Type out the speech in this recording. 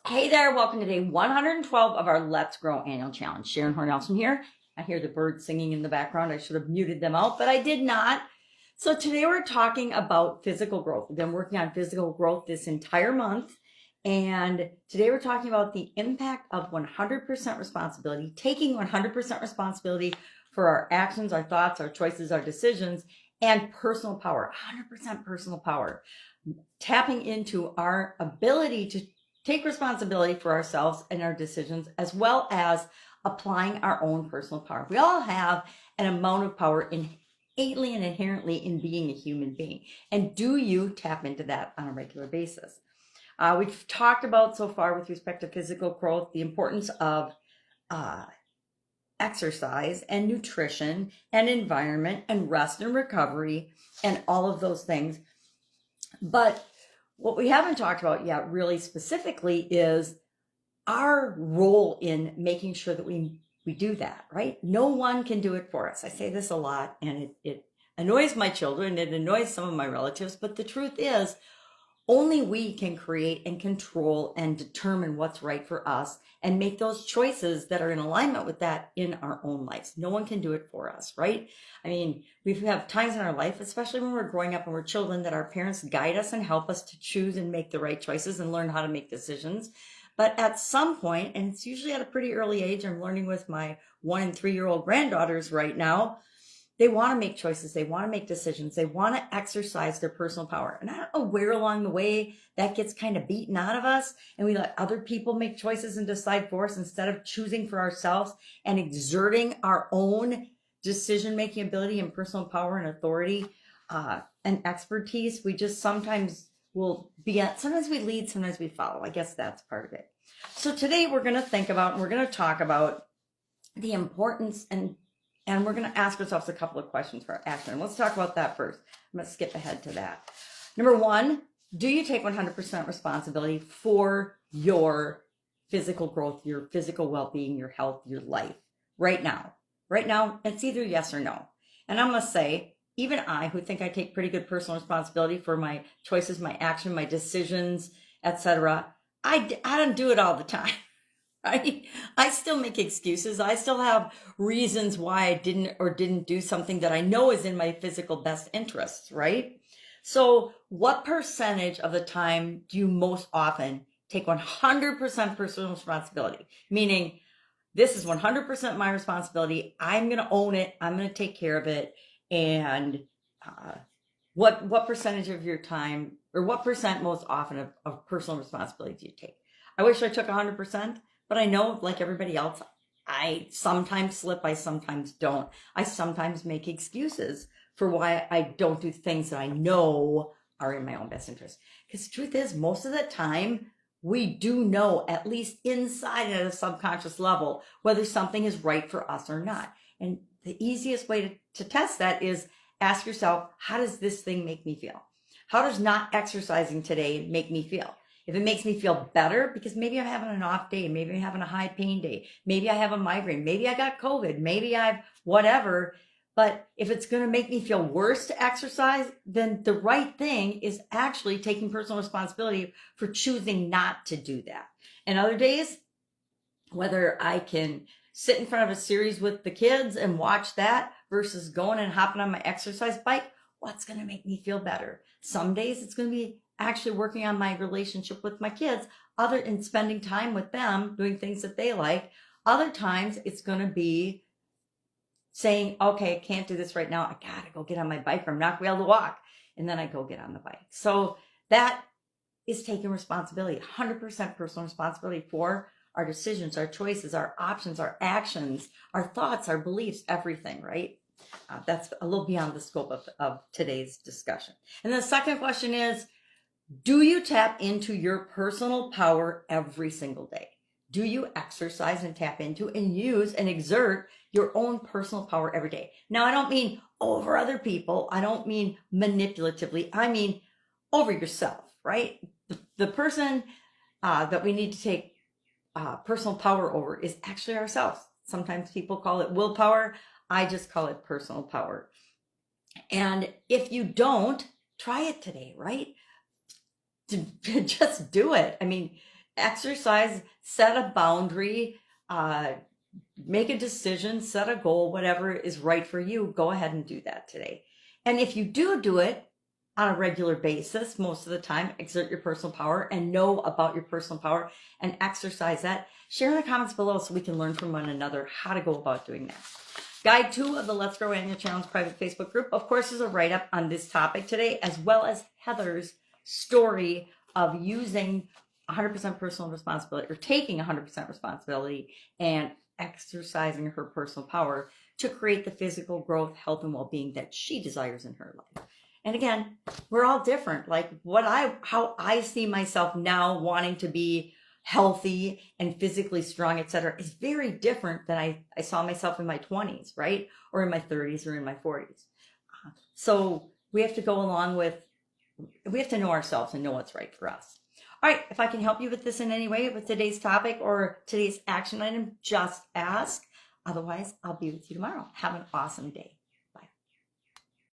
Hey there, welcome to day 112 of our Let's Grow annual challenge. Sharon Horne-Ellstrom here. I hear the birds singing in the background. I should have muted them out, but I did not. So today we're talking about physical growth. We've been working on physical growth this entire month. And today we're talking about the impact of 100% responsibility, taking 100% responsibility for our actions, our thoughts, our choices, our decisions, and personal power, 100% personal power. Tapping into our ability to take responsibility for ourselves and our decisions, as well as applying our own personal power. We all have an amount of power innately and inherently in being a human being. And do you tap into that on a regular basis? We've talked about so far with respect to physical growth, the importance of exercise and nutrition and environment and rest and recovery and all of those things. But what we haven't talked about yet really specifically is our role in making sure that we do that, right? No one can do it for us. I say this a lot, and it annoys my children, it annoys some of my relatives, but the truth is only we can create and control and determine what's right for us and make those choices that are in alignment with that in our own lives. No one can do it for us, right? I mean, we have times in our life, especially when we're growing up and we're children, that our parents guide us and help us to choose and make the right choices and learn how to make decisions. But at some point, and it's usually at a pretty early age, I'm learning with my 1 and 3-year-old granddaughters right now, they want to make choices. They want to make decisions. They want to exercise their personal power. And I don't know where along the way that gets kind of beaten out of us and we let other people make choices and decide for us instead of choosing for ourselves and exerting our own decision-making ability and personal power and authority and expertise. We just sometimes will sometimes we lead, sometimes we follow. I guess that's part of it. So today we're going to think about, and we're going to talk about the importance and we're going to ask ourselves a couple of questions for action. Let's talk about that first. I'm going to skip ahead to that. Number one, do you take 100% responsibility for your physical growth, your physical well-being, your health, your life right now? Right now, it's either yes or no. And I'm going to say, even I, who think I take pretty good personal responsibility for my choices, my action, my decisions, etc., I don't do it all the time. Right? I still make excuses. I still have reasons why I didn't do something that I know is in my physical best interests, right? So what percentage of the time do you most often take 100% personal responsibility? Meaning, this is 100% my responsibility. I'm going to own it. I'm going to take care of it. And what percentage of your time, or what percent most often of personal responsibility do you take? I wish I took 100%. But I know, like everybody else, I sometimes slip, I sometimes don't. I sometimes make excuses for why I don't do things that I know are in my own best interest. Because the truth is, most of the time, we do know, at least inside at a subconscious level, whether something is right for us or not. And the easiest way to test that is ask yourself, how does this thing make me feel? How does not exercising today make me feel? If it makes me feel better, because maybe I'm having an off day, maybe I'm having a high pain day, maybe I have a migraine, maybe I got COVID, maybe I've whatever. But if it's going to make me feel worse to exercise, then the right thing is actually taking personal responsibility for choosing not to do that. And other days, whether I can sit in front of a series with the kids and watch that versus going and hopping on my exercise bike, what's going to make me feel better? Some days it's going to be actually working on my relationship with my kids, and spending time with them, doing things that they like. Other times it's going to be saying, okay, I can't do this right now. I got to go get on my bike, or I'm not going to be able to walk. And then I go get on the bike. So that is taking responsibility, 100% personal responsibility for our decisions, our choices, our options, our actions, our thoughts, our beliefs, everything, right? That's a little beyond the scope of today's discussion. And the second question is, do you tap into your personal power every single day? Do you exercise and tap into and use and exert your own personal power every day? Now, I don't mean over other people. I don't mean manipulatively. I mean over yourself, right? The person that we need to take personal power over is actually ourselves. Sometimes people call it willpower. I just call it personal power. And if you don't, try it today, right? To just do it. I mean, exercise, set a boundary, make a decision, set a goal, whatever is right for you. Go ahead and do that today. And if you do it on a regular basis, most of the time, exert your personal power and know about your personal power and exercise that. Share in the comments below so we can learn from one another how to go about doing that. Guide 2 of the Let's Grow Annual Challenge private Facebook group, of course, is a write-up on this topic today, as well as Heather's story of using 100% personal responsibility, or taking 100% responsibility and exercising her personal power to create the physical growth, health, and well-being that she desires in her life. And again, we're all different. Like how I see myself now wanting to be healthy and physically strong, etc., is very different than I saw myself in my 20s, right? Or in my 30s or in my 40s. So we have to go along with, we have to know ourselves and know what's right for us. All right, if I can help you with this in any way with today's topic or today's action item, just ask. Otherwise, I'll be with you tomorrow. Have an awesome day.